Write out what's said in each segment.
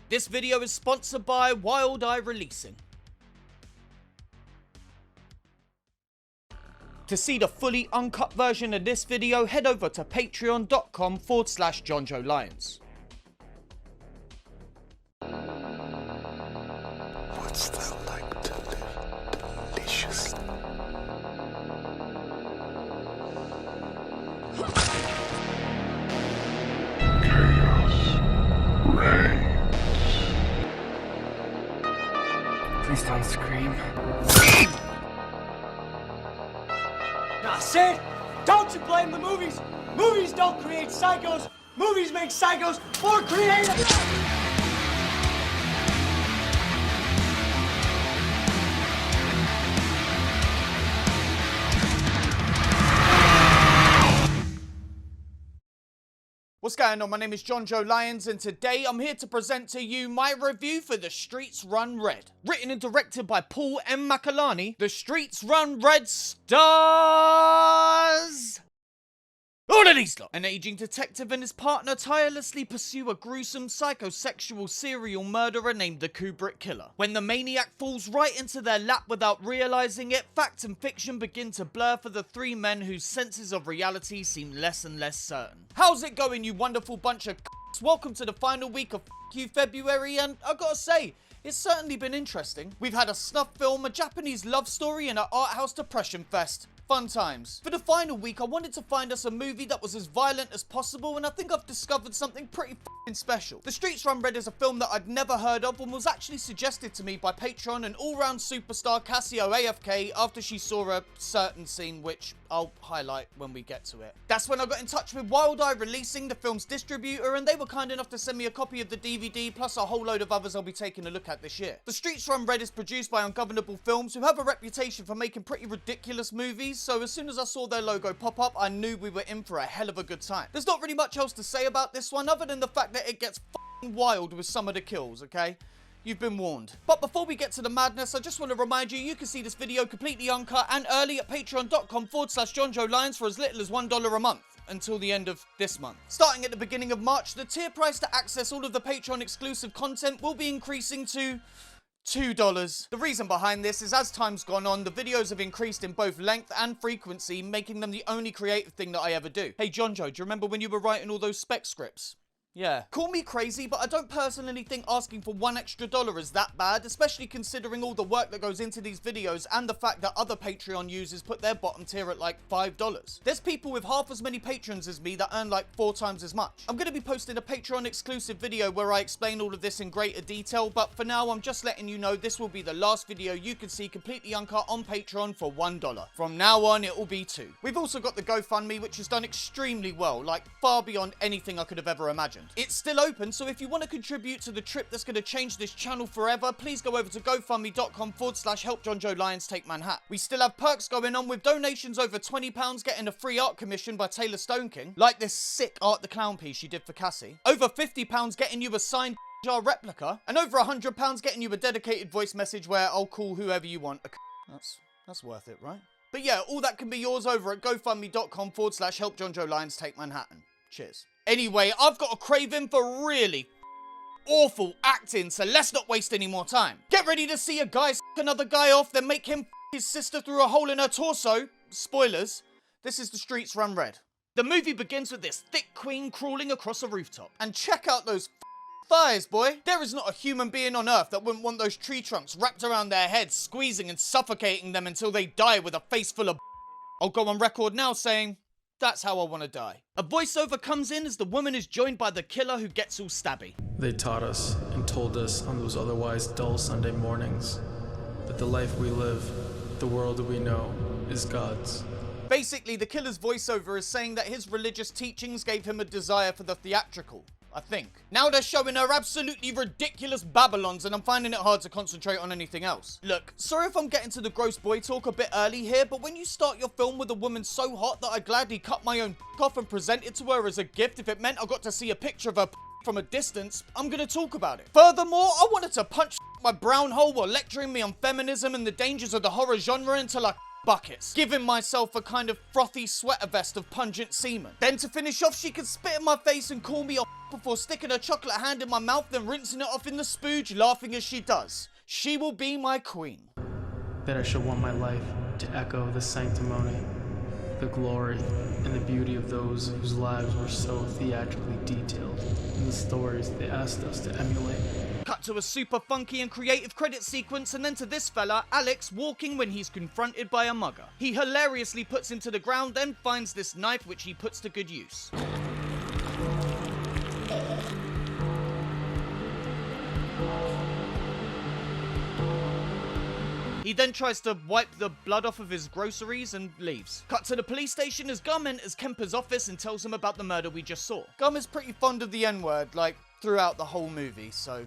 This video is sponsored by Wild Eye Releasing. To see the fully uncut version of this video, head over to patreon.com/Jonjo Lyons. What's that like to live deliciously? Chaos reigns. Please don't scream. Nah, Sid, don't you blame the movies. Movies don't create psychos. Movies make psychos more creative. What's going on? My name is Jonjo Lyons, and today I'm here to present to you my review for The Streets Run Red. Written and directed by Paul M. McAlany, The Streets Run Red stars all of these lot. An aging detective and his partner tirelessly pursue a gruesome psychosexual serial murderer named the Kubrick Killer. When the maniac falls right into their lap without realizing it, fact and fiction begin to blur for the three men whose senses of reality seem less and less certain. How's it going, you wonderful bunch of c***s? Welcome to the final week of you February, and I gotta say, it's certainly been interesting. We've had a snuff film, a Japanese love story, and an art house depression fest. Fun times. For the final week, I wanted to find us a movie that was as violent as possible, and I think I've discovered something pretty f***ing special. The Streets Run Red is a film that I'd never heard of and was actually suggested to me by Patreon and all-round superstar Cassio AFK after she saw a certain scene, which I'll highlight when we get to it. That's when I got in touch with Wild Eye Releasing, the film's distributor, and they were kind enough to send me a copy of the DVD, plus a whole load of others I'll be taking a look at this year. The Streets Run Red is produced by Ungovernable Films, who have a reputation for making pretty ridiculous movies, so as soon as I saw their logo pop up, I knew we were in for a hell of a good time. There's not really much else to say about this one, other than the fact that it gets f***ing wild with some of the kills, okay? You've been warned. But before we get to the madness, I just want to remind you, you can see this video completely uncut and early at patreon.com/Jonjo Lyons for as little as $1 a month until the end of this month. Starting at the beginning of March, the tier price to access all of the Patreon exclusive content will be increasing to $2. The reason behind this is as time's gone on, the videos have increased in both length and frequency, making them the only creative thing that I ever do. Hey Jonjo, do you remember when you were writing all those spec scripts? Yeah. Call me crazy, but I don't personally think asking for $1 extra is that bad, especially considering all the work that goes into these videos and the fact that other Patreon users put their bottom tier at like $5. There's people with half as many patrons as me that earn like 4 times as much. I'm going to be posting a Patreon exclusive video where I explain all of this in greater detail, but for now I'm just letting you know this will be the last video you can see completely uncut on Patreon for $1. From now on it will be $2. We've also got the GoFundMe, which has done extremely well, like far beyond anything I could have ever imagined. It's still open, so if you want to contribute to the trip that's going to change this channel forever, please go over to gofundme.com/help Jonjo Lyons take Manhattan. We still have perks going on with donations over £20 getting a free art commission by Taylor Stone King, like this sick Art the Clown piece she did for Cassie, over £50 getting you a signed jar replica, and over £100 getting you a dedicated voice message where I'll call whoever you want a That's worth it, right? But yeah, all that can be yours over at gofundme.com/help Jonjo Lyons take Manhattan. Cheers. Anyway, I've got a craving for really awful acting, so let's not waste any more time. Get ready to see a guy s*** another guy off, then make him f*** his sister through a hole in her torso. Spoilers. This is The Streets Run Red. The movie begins with this thick queen crawling across a rooftop. And check out those thighs, boy. There is not a human being on earth that wouldn't want those tree trunks wrapped around their heads, squeezing and suffocating them until they die with a face full of I'll go on record now saying, that's how I want to die. A voiceover comes in as the woman is joined by the killer who gets all stabby. They taught us and told us on those otherwise dull Sunday mornings that the life we live, the world we know, is God's. Basically, the killer's voiceover is saying that his religious teachings gave him a desire for the theatrical, I think. Now they're showing her absolutely ridiculous Babylons, and I'm finding it hard to concentrate on anything else. Look, sorry if I'm getting to the gross boy talk a bit early here, but when you start your film with a woman so hot that I gladly cut my own off and present it to her as a gift if it meant I got to see a picture of her from a distance, I'm gonna talk about it. Furthermore, I wanted to punch my brown hole while lecturing me on feminism and the dangers of the horror genre until I buckets, giving myself a kind of frothy sweater vest of pungent semen. Then to finish off, she could spit in my face and call me a before sticking her chocolate hand in my mouth, then rinsing it off in the spooge, laughing as she does. She will be my queen. That I should want my life to echo the sanctimony, the glory, and the beauty of those whose lives were so theatrically detailed in the stories they asked us to emulate. Cut to a super funky and creative credit sequence, and then to this fella, Alex, walking when he's confronted by a mugger. He hilariously puts him to the ground, then finds this knife which he puts to good use. He then tries to wipe the blood off of his groceries and leaves. Cut to the police station as Gum enters Kemper's office and tells him about the murder we just saw. Gum is pretty fond of the N-word, like, throughout the whole movie, so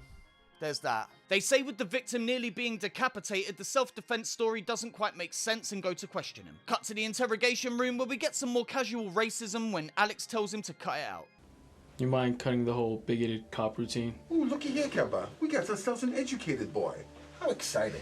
there's that. They say with the victim nearly being decapitated, the self-defense story doesn't quite make sense and go to question him. Cut to the interrogation room where we get some more casual racism when Alex tells him to cut it out. You mind cutting the whole bigoted cop routine? Ooh, looky here, Kemper. We got ourselves an educated boy. How exciting.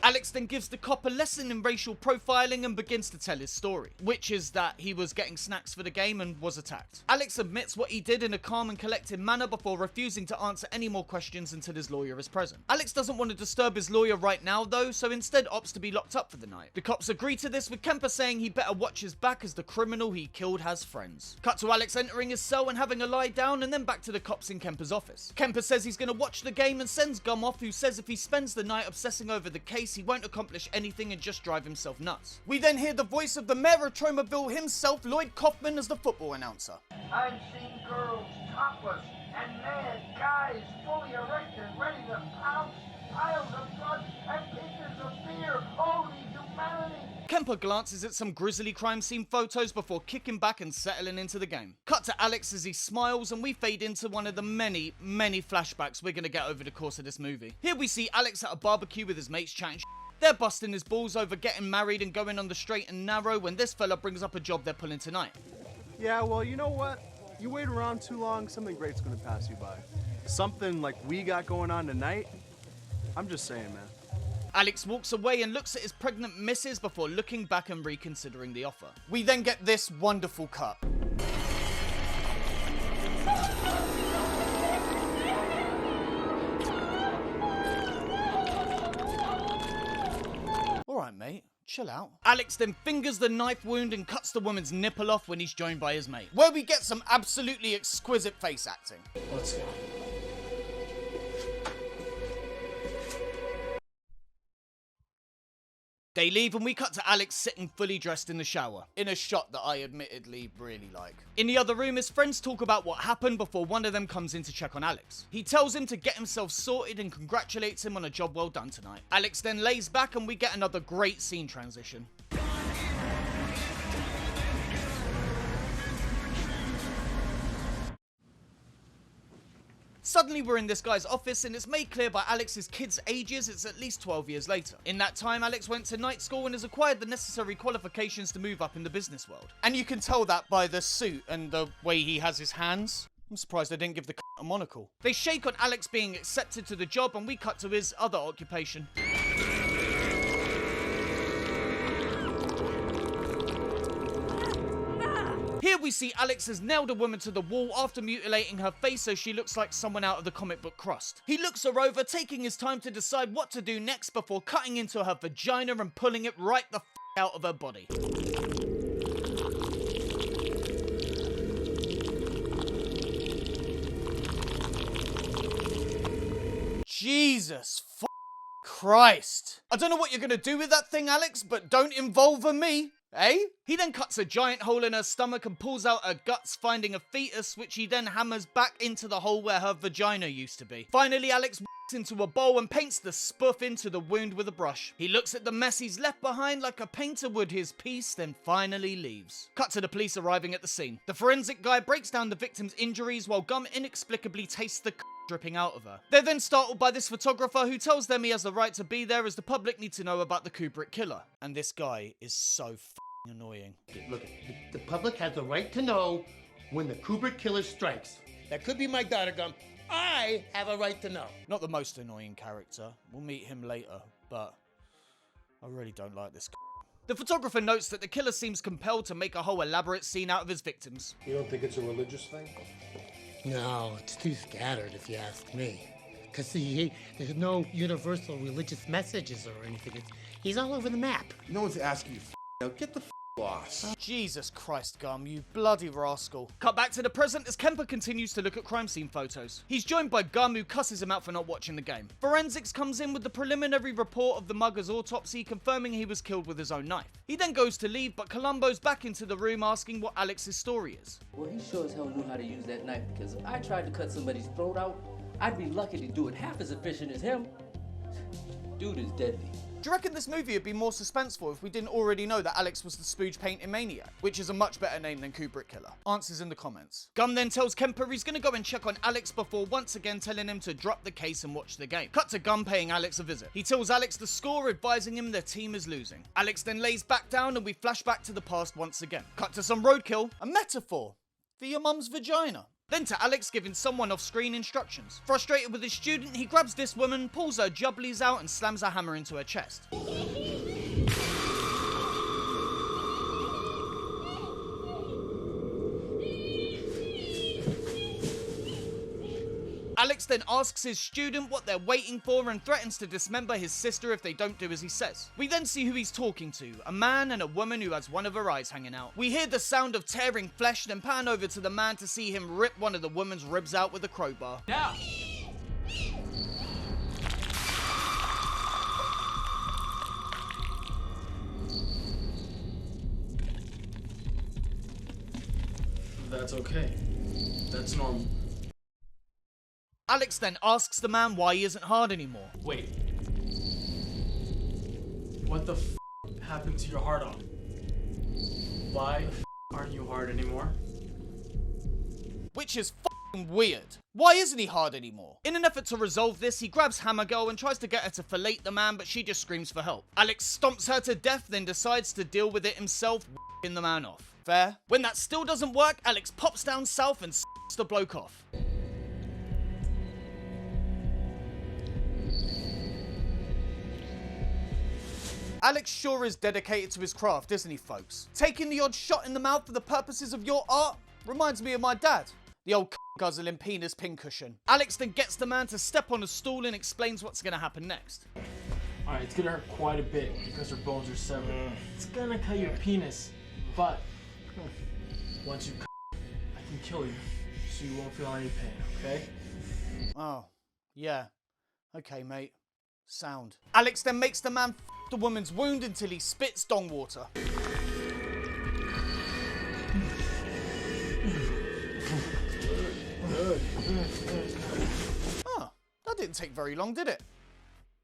Alex then gives the cop a lesson in racial profiling and begins to tell his story, which is that he was getting snacks for the game and was attacked. Alex admits what he did in a calm and collected manner before refusing to answer any more questions until his lawyer is present. Alex doesn't want to disturb his lawyer right now though, so instead opts to be locked up for the night. The cops agree to this, with Kemper saying he better watch his back as the criminal he killed has friends. Cut to Alex entering his cell and having a lie down, and then back to the cops in Kemper's office. Kemper says he's going to watch the game and sends Gum off, who says if he spends the night obsessing over the case, he won't accomplish anything and just drive himself nuts. We then hear the voice of the mayor of Tromaville himself, Lloyd Kaufman, as the football announcer. I've seen girls topless and mad guys fully erected, ready to pounce, piles of blood and pitchers of beer. Holy humanity! Kemper glances at some grisly crime scene photos before kicking back and settling into the game. Cut to Alex as he smiles, and we fade into one of the many flashbacks we're going to get over the course of this movie. Here we see Alex at a barbecue with his mates chatting. They're busting his balls over getting married and going on the straight and narrow when this fella brings up a job they're pulling tonight. Yeah, well, you know what? You wait around too long, something great's gonna pass you by. Something like we got going on tonight? I'm just saying, man. Alex walks away and looks at his pregnant missus before looking back and reconsidering the offer. We then get this wonderful cut. Alright, mate. Chill out. Alex then fingers the knife wound and cuts the woman's nipple off when he's joined by his mate, where we get some absolutely exquisite face acting. Let's go. They leave and we cut to Alex sitting fully dressed in the shower, in a shot that I admittedly really like. In the other room, his friends talk about what happened before one of them comes in to check on Alex. He tells him to get himself sorted and congratulates him on a job well done tonight. Alex then lays back and we get another great scene transition. Suddenly we're in this guy's office and it's made clear by Alex's kids' ages it's at least 12 years later. In that time, Alex went to night school and has acquired the necessary qualifications to move up in the business world. And you can tell that by the suit and the way he has his hands. I'm surprised they didn't give the a monocle. They shake on Alex being accepted to the job and we cut to his other occupation. Here we see Alex has nailed a woman to the wall after mutilating her face so she looks like someone out of the comic book Crust. He looks her over, taking his time to decide what to do next before cutting into her vagina and pulling it right the out of her body. Jesus Christ. I don't know what you're gonna do with that thing, Alex, but don't involve me. Eh? He then cuts a giant hole in her stomach and pulls out her guts, finding a fetus, which he then hammers back into the hole where her vagina used to be. Finally, Alex walks into a bowl and paints the spoof into the wound with a brush. He looks at the mess he's left behind like a painter would his piece, then finally leaves. Cut to the police arriving at the scene. The forensic guy breaks down the victim's injuries while Gum inexplicably tastes the dripping out of her. They're then startled by this photographer who tells them he has the right to be there as the public need to know about the Kubrick killer. And this guy is so annoying. Look, the public has the right to know when the Kubrick killer strikes. That could be my daughter, Gum. I have a right to know. Not the most annoying character. We'll meet him later, but I really don't like this. The photographer notes that the killer seems compelled to make a whole elaborate scene out of his victims. You don't think it's a religious thing? No, it's too scattered if you ask me. Because see, there's no universal religious messages or anything. He's all over the map. No one's asking you now. Get the lost. Jesus Christ, Gum, you bloody rascal. Cut back to the present as Kemper continues to look at crime scene photos. He's joined by Gum, who cusses him out for not watching the game. Forensics comes in with the preliminary report of the mugger's autopsy confirming he was killed with his own knife. He then goes to leave, but Columbo's back into the room asking what Alex's story is. Well, he sure as hell knew how to use that knife, because if I tried to cut somebody's throat out, I'd be lucky to do it half as efficient as him. Dude is deadly. Do you reckon this movie would be more suspenseful if we didn't already know that Alex was the spooge painting maniac, which is a much better name than Kubrick Killer? Answers in the comments. Gum then tells Kemper he's gonna go and check on Alex before once again telling him to drop the case and watch the game. Cut to Gum paying Alex a visit. He tells Alex the score, advising him their team is losing. Alex then lays back down and we flash back to the past once again. Cut to some roadkill, a metaphor for your mum's vagina. Then to Alex giving someone off-screen instructions. Frustrated with his student, he grabs this woman, pulls her jubblies out and slams a hammer into her chest. Alex then asks his student what they're waiting for and threatens to dismember his sister if they don't do as he says. We then see who he's talking to, a man and a woman who has one of her eyes hanging out. We hear the sound of tearing flesh, then pan over to the man to see him rip one of the woman's ribs out with a crowbar. Now! That's okay. That's normal. Alex then asks the man why he isn't hard anymore. Wait. What the happened to your hard on? Why aren't you hard anymore? Which is weird. Why isn't he hard anymore? In an effort to resolve this, he grabs Hammer Girl and tries to get her to fillet the man, but she just screams for help. Alex stomps her to death, then decides to deal with it himself, f***ing the man off. Fair? When that still doesn't work, Alex pops down south and s***s the bloke off. Alex sure is dedicated to his craft, isn't he, folks? Taking the odd shot in the mouth for the purposes of your art reminds me of my dad. The old guzzling penis pincushion. Alex then gets the man to step on a stool and explains what's gonna happen next. Alright, it's gonna hurt quite a bit because her bones are severed. It's gonna cut your penis, but once you I can kill you, so you won't feel any pain, okay? Oh, yeah. Okay, mate. Sound. Alex then makes the man the woman's wound until he spits dong water. Oh, that didn't take very long, did it?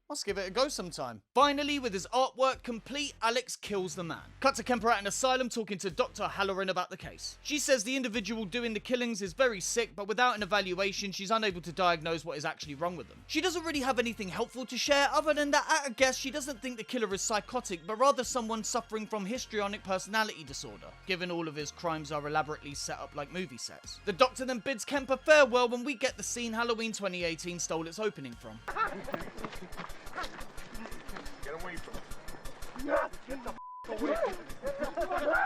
Must give it a go sometime. Finally, with his artwork complete, Alex kills the man. Cut to Kemper at an asylum talking to Dr. Halloran about the case. She says the individual doing the killings is very sick, but without an evaluation, she's unable to diagnose what is actually wrong with them. She doesn't really have anything helpful to share, other than that at a guess, she doesn't think the killer is psychotic, but rather someone suffering from histrionic personality disorder, given all of his crimes are elaborately set up like movie sets. The doctor then bids Kemper farewell when we get the scene Halloween 2018 stole its opening from. Get away from him. Get the away from him.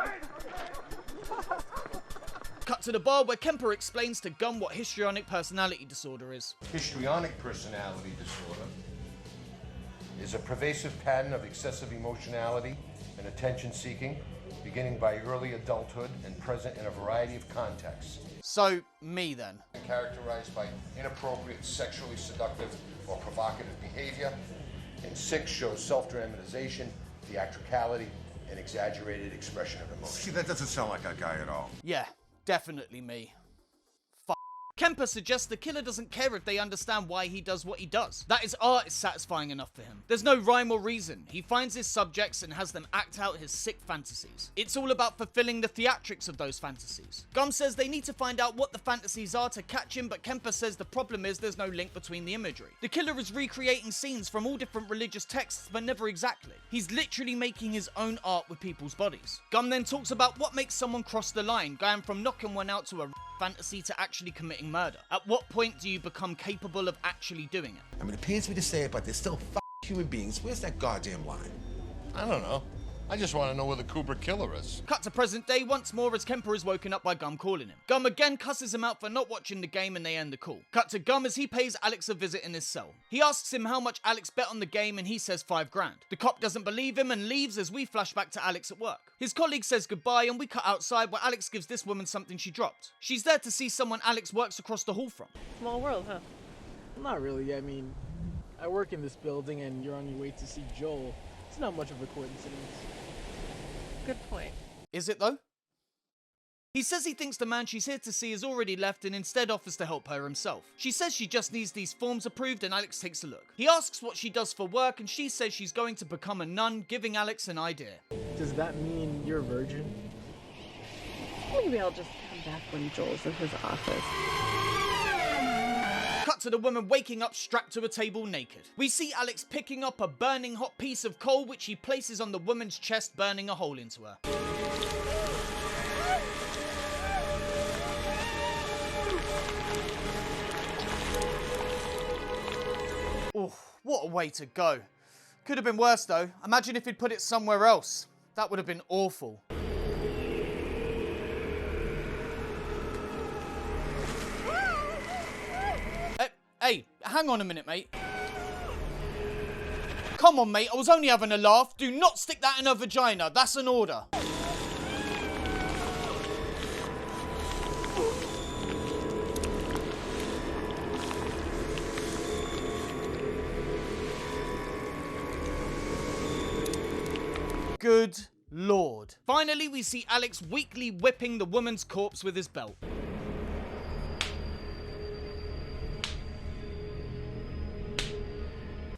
Cut to the bar where Kemper explains to Gum what histrionic personality disorder is. Histrionic personality disorder is a pervasive pattern of excessive emotionality and attention-seeking, beginning by early adulthood and present in a variety of contexts. So, me then. Characterized by inappropriate, sexually seductive, or provocative behavior. And 6 shows self-dramatization, theatricality, and exaggerated expression of emotion. See, that doesn't sound like a guy at all. Yeah, definitely me. Kemper suggests the killer doesn't care if they understand why he does what he does. That his art is satisfying enough for him. There's no rhyme or reason. He finds his subjects and has them act out his sick fantasies. It's all about fulfilling the theatrics of those fantasies. Gum says they need to find out what the fantasies are to catch him, but Kemper says the problem is there's no link between the imagery. The killer is recreating scenes from all different religious texts, but never exactly. He's literally making his own art with people's bodies. Gum then talks about what makes someone cross the line, going from knocking one out to a fantasy to actually committing murder. At what point do you become capable of actually doing it? I mean, it pains me to say it, but they're still human beings. Where's that goddamn line? I don't know. I just want to know where the Kubrick killer is. Cut to present day once more as Kemper is woken up by Gum calling him. Gum again cusses him out for not watching the game and they end the call. Cut to Gum as he pays Alex a visit in his cell. He asks him how much Alex bet on the game and he says $5 grand. The cop doesn't believe him and leaves as we flash back to Alex at work. His colleague says goodbye and we cut outside where Alex gives this woman something she dropped. She's there to see someone Alex works across the hall from. Small world, huh? Not really. I mean, I work in this building and you're on your way to see Joel. It's not much of a coincidence. Good point. Is it though? He says he thinks the man she's here to see has already left and instead offers to help her himself. She says she just needs these forms approved and Alex takes a look. He asks what she does for work and she says she's going to become a nun, giving Alex an idea. Does that mean you're a virgin? Maybe I'll just come back when Joel's in his office. Cut to the woman waking up strapped to a table naked. We see Alex picking up a burning hot piece of coal which he places on the woman's chest, burning a hole into her. Oh, what a way to go. Could have been worse though. Imagine if he'd put it somewhere else. That would have been awful. Hey, hang on a minute, mate. Come on, mate, I was only having a laugh. Do not stick that in her vagina. That's an order. Good Lord. Finally, we see Alex weakly whipping the woman's corpse with his belt.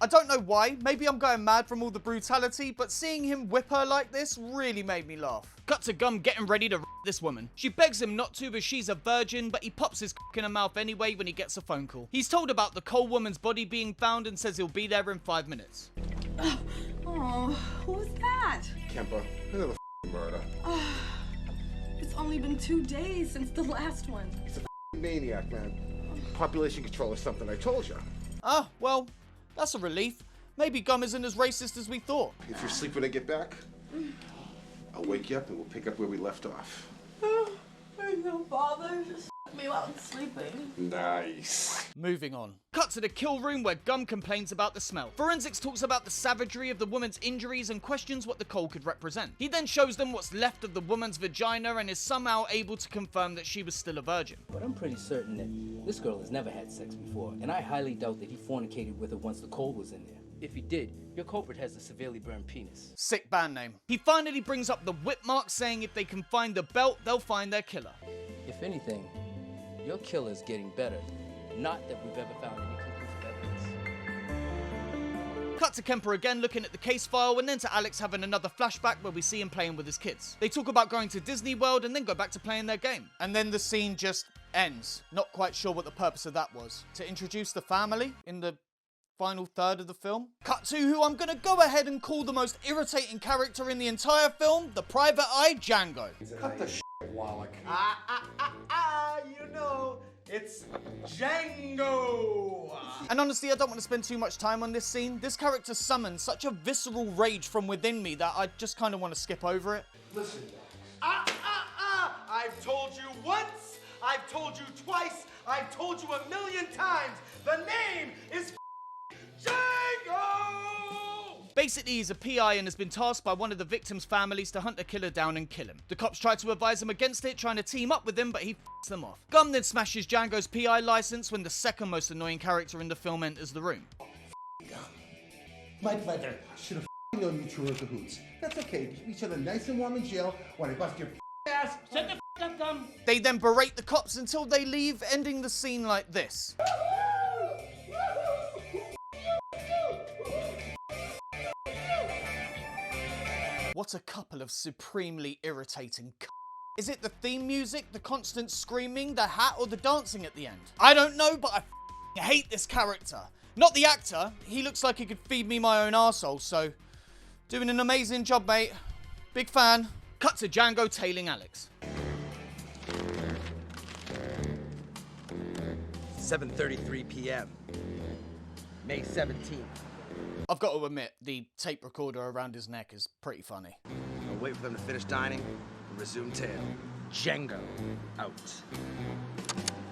I don't know why, maybe I'm going mad from all the brutality, but seeing him whip her like this really made me laugh. Cut to Gum getting ready to this woman. She begs him not to as she's a virgin, but he pops his in her mouth anyway when he gets a phone call. He's told about the coal woman's body being found and says he'll be there in 5 minutes. Oh, who was that? Kemper, another murder. It's only been 2 days since the last one. He's a maniac, man. Population control or something, I told you. Ah, well, that's a relief. Maybe Gum isn't as racist as we thought. If you're asleep when I get back, I'll wake you up and we'll pick up where we left off. Ain't no bother. Just me while I'm sleeping. Nice. Moving on. Cut to the kill room where Gum complains about the smell. Forensics talks about the savagery of the woman's injuries and questions what the coal could represent. He then shows them what's left of the woman's vagina and is somehow able to confirm that she was still a virgin. But I'm pretty certain that this girl has never had sex before, and I highly doubt that he fornicated with her once the coal was in there. If he did, your culprit has a severely burned penis. Sick band name. He finally brings up the whip mark, saying if they can find the belt, they'll find their killer. If anything, your killer's getting better. Not that we've ever found any conclusive evidence. Cut to Kemper again looking at the case file and then to Alex having another flashback where we see him playing with his kids. They talk about going to Disney World and then go back to playing their game. And then the scene just ends. Not quite sure what the purpose of that was. To introduce the family in the final third of the film. Cut to who I'm gonna go ahead and call the most irritating character in the entire film, the Private Eye Django. Cut the shit, Wallach. You know, it's Django. And honestly, I don't want to spend too much time on this scene. This character summons such a visceral rage from within me that I just kind of want to skip over it. Listen, I've told you once, I've told you twice, I've told you 1,000,000 times. The name is Django! Basically, he's a PI and has been tasked by one of the victims' families to hunt the killer down and kill him. The cops try to advise him against it, trying to team up with him, but he f***s them off. Gum then smashes Django's PI license when the second most annoying character in the film enters the room. My pleasure. Should have known you two were cahoots. That's okay. Keep each other nice and warm in jail while I bust your ass. Shut the up, Gum. They then berate the cops until they leave, ending the scene like this. What a couple of supremely irritating Is it the theme music, the constant screaming, the hat, or the dancing at the end? I don't know, but I hate this character. Not the actor. He looks like he could feed me my own arsehole, so doing an amazing job, mate. Big fan. Cut to Django tailing Alex. 7:33 p.m. May 17th. I've got to admit, the tape recorder around his neck is pretty funny. wait for them to finish dining, and resume tale. Django out.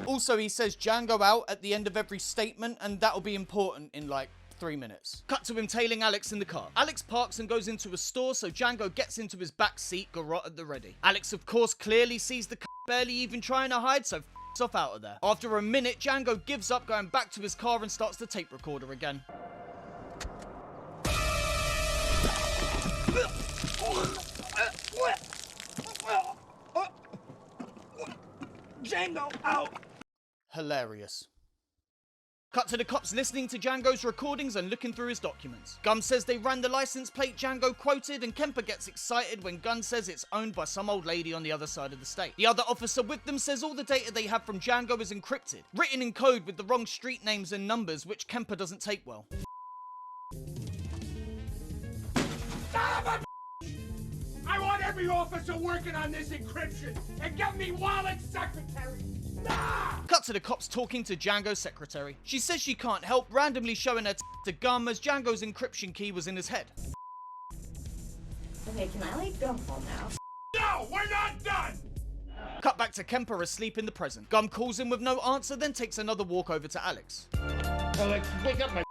Also, he says Django out at the end of every statement, and that'll be important in like 3 minutes. Cut to him tailing Alex in the car. Alex parks and goes into a store, so Django gets into his back seat, garrote at the ready. Alex, of course, clearly sees the barely even trying to hide, so f***s off out of there. After a minute, Django gives up, going back to his car and starts the tape recorder again. Django out! Hilarious. Cut to the cops listening to Django's recordings and looking through his documents. Gum says they ran the license plate Django quoted, and Kemper gets excited when Gunn says it's owned by some old lady on the other side of the state. The other officer with them says all the data they have from Django is encrypted, written in code with the wrong street names and numbers, which Kemper doesn't take well. I want every officer working on this encryption, and get me Wallet's secretary. Cut to the cops talking to Django's secretary. She says she can't help, randomly showing her to Gum as Django's encryption key was in his head. Okay, can I like go home now? No, we're not done! Cut back to Kemper asleep in the present. Gum calls him with no answer, then takes another walk over to Alex. Alex, wake up, my...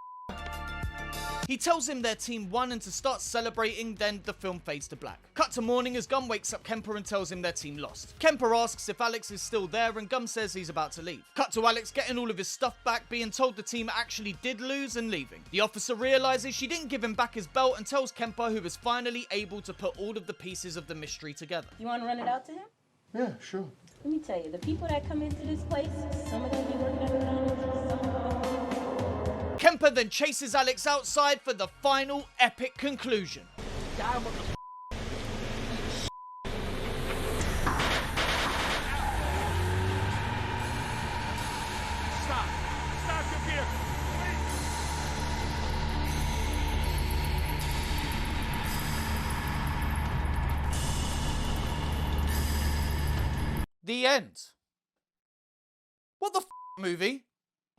He tells him their team won and to start celebrating, then the film fades to black. Cut to morning as Gum wakes up Kemper and tells him their team lost. Kemper asks if Alex is still there and Gum says he's about to leave. Cut to Alex getting all of his stuff back, being told the team actually did lose and leaving. The officer realizes she didn't give him back his belt and tells Kemper, who is finally able to put all of the pieces of the mystery together. You want to run it out to him? Yeah, sure. Let me tell you, the people that come into this place, some of them be working at McDonald's, some of them... Kemper then chases Alex outside for the final epic conclusion. Stop. Stop your vehicle. The end. What the movie?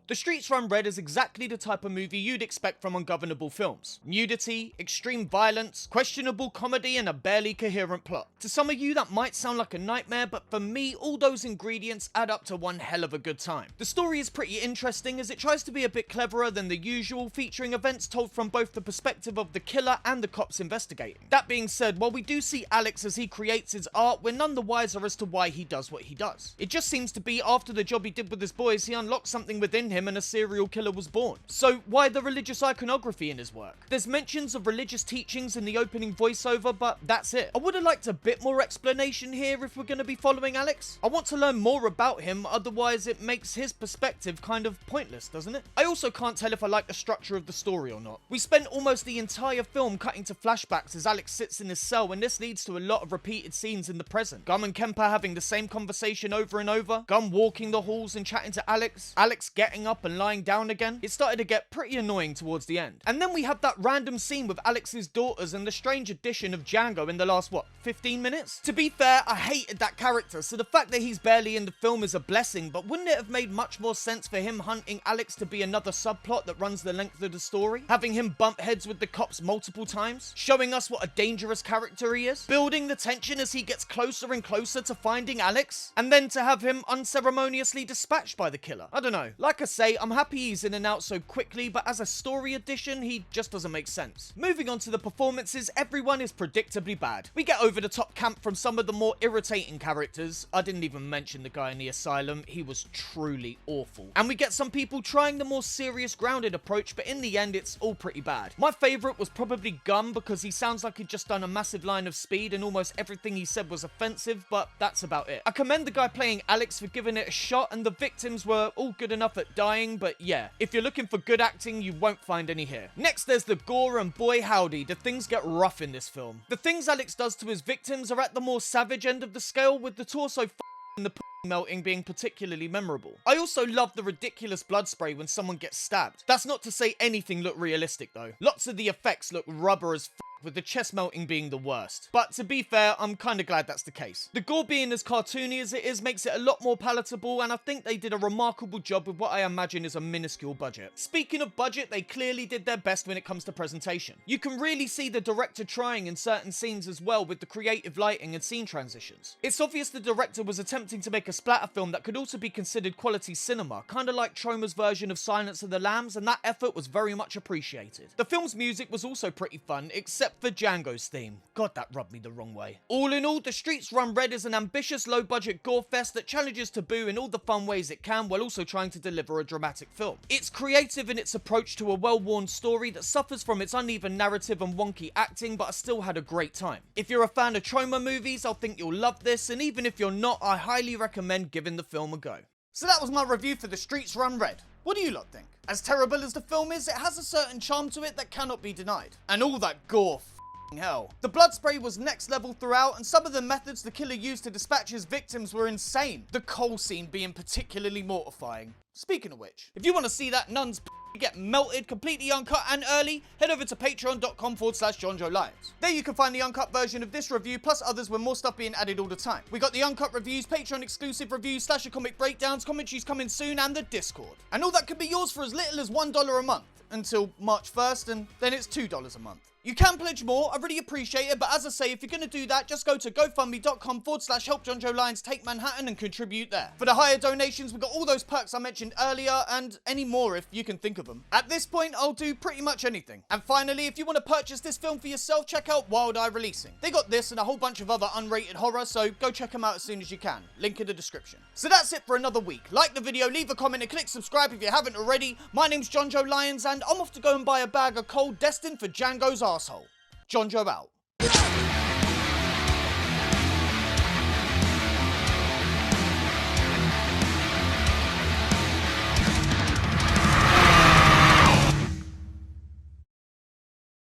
The Streets Run Red is exactly the type of movie you'd expect from ungovernable films. Nudity, extreme violence, questionable comedy, and a barely coherent plot. To some of you that might sound like a nightmare, but for me, all those ingredients add up to one hell of a good time. The story is pretty interesting as it tries to be a bit cleverer than the usual, featuring events told from both the perspective of the killer and the cops investigating. That being said, while we do see Alex as he creates his art, we're none the wiser as to why he does what he does. It just seems to be after the job he did with his boys, he unlocked something within him and a serial killer was born. So why the religious iconography in his work? There's mentions of religious teachings in the opening voiceover, but that's it. I would have liked a bit more explanation here if we're going to be following Alex. I want to learn more about him, otherwise it makes his perspective kind of pointless, doesn't it? I also can't tell if I like the structure of the story or not. We spent almost the entire film cutting to flashbacks as Alex sits in his cell, and this leads to a lot of repeated scenes in the present. Gum and Kemper having the same conversation over and over, Gum walking the halls and chatting to Alex, Alex getting up and lying down again. It started to get pretty annoying towards the end. And then we have that random scene with Alex's daughters and the strange addition of Django in the last, 15 minutes? To be fair, I hated that character, so the fact that he's barely in the film is a blessing, but wouldn't it have made much more sense for him hunting Alex to be another subplot that runs the length of the story? Having him bump heads with the cops multiple times? Showing us what a dangerous character he is? Building the tension as he gets closer and closer to finding Alex? And then to have him unceremoniously dispatched by the killer? I don't know. Like I say, I'm happy he's in and out so quickly, but as a story addition, he just doesn't make sense. Moving on to the performances, everyone is predictably bad. We get over the top camp from some of the more irritating characters. I didn't even mention the guy in the asylum. He was truly awful. And we get some people trying the more serious, grounded approach, but in the end, it's all pretty bad. My favorite was probably Gum, because he sounds like he'd just done a massive line of speed and almost everything he said was offensive, but that's about it. I commend the guy playing Alex for giving it a shot, and the victims were all good enough at dying, but yeah, if you're looking for good acting, you won't find any here. Next, there's the gore, and boy howdy, the things get rough in this film. The things Alex does to his victims are at the more savage end of the scale, with the torso and the melting being particularly memorable. I also love the ridiculous blood spray when someone gets stabbed. That's not to say anything looked realistic though. Lots of the effects look rubber as with the chest melting being the worst. But to be fair, I'm kinda glad that's the case. The gore being as cartoony as it is makes it a lot more palatable, and I think they did a remarkable job with what I imagine is a minuscule budget. Speaking of budget, they clearly did their best when it comes to presentation. You can really see the director trying in certain scenes as well with the creative lighting and scene transitions. It's obvious the director was attempting to make a splatter film that could also be considered quality cinema, kinda like Troma's version of Silence of the Lambs, and that effort was very much appreciated. The film's music was also pretty fun, except for Django's theme. God, that rubbed me the wrong way. All in all, The Streets Run Red is an ambitious low-budget gore fest that challenges taboo in all the fun ways it can while also trying to deliver a dramatic film. It's creative in its approach to a well-worn story that suffers from its uneven narrative and wonky acting, but I still had a great time. If you're a fan of Troma movies, I'll think you'll love this, and even if you're not, I highly recommend giving the film a go. So that was my review for The Streets Run Red. What do you lot think? As terrible as the film is, it has a certain charm to it that cannot be denied. And all that gore, hell. The blood spray was next level throughout, and some of the methods the killer used to dispatch his victims were insane, the coal scene being particularly mortifying. Speaking of which, if you want to see that nun's get melted completely uncut and early, head over to patreon.com/Jonjo Lyons. There you can find the uncut version of this review, plus others with more stuff being added all the time. We got the uncut reviews, Patreon exclusive reviews, slasher comic breakdowns, commentaries coming soon, and the Discord. And all that could be yours for as little as $1 a month, until March 1st, and then it's $2 a month. You can pledge more, I really appreciate it, but as I say, if you're going to do that, just go to gofundme.com/help Jonjo Lyons take Manhattan and contribute there. For the higher donations, we've got all those perks I mentioned earlier, and any more if you can think of them. At this point, I'll do pretty much anything. And finally, if you want to purchase this film for yourself, check out Wild Eye Releasing. They got this and a whole bunch of other unrated horror, so go check them out as soon as you can. Link in the description. So that's it for another week. Like the video, leave a comment, and click subscribe if you haven't already. My name's Jonjo Lyons, and I'm off to go and buy a bag of coal destined for Django's asshole. Jonjo out.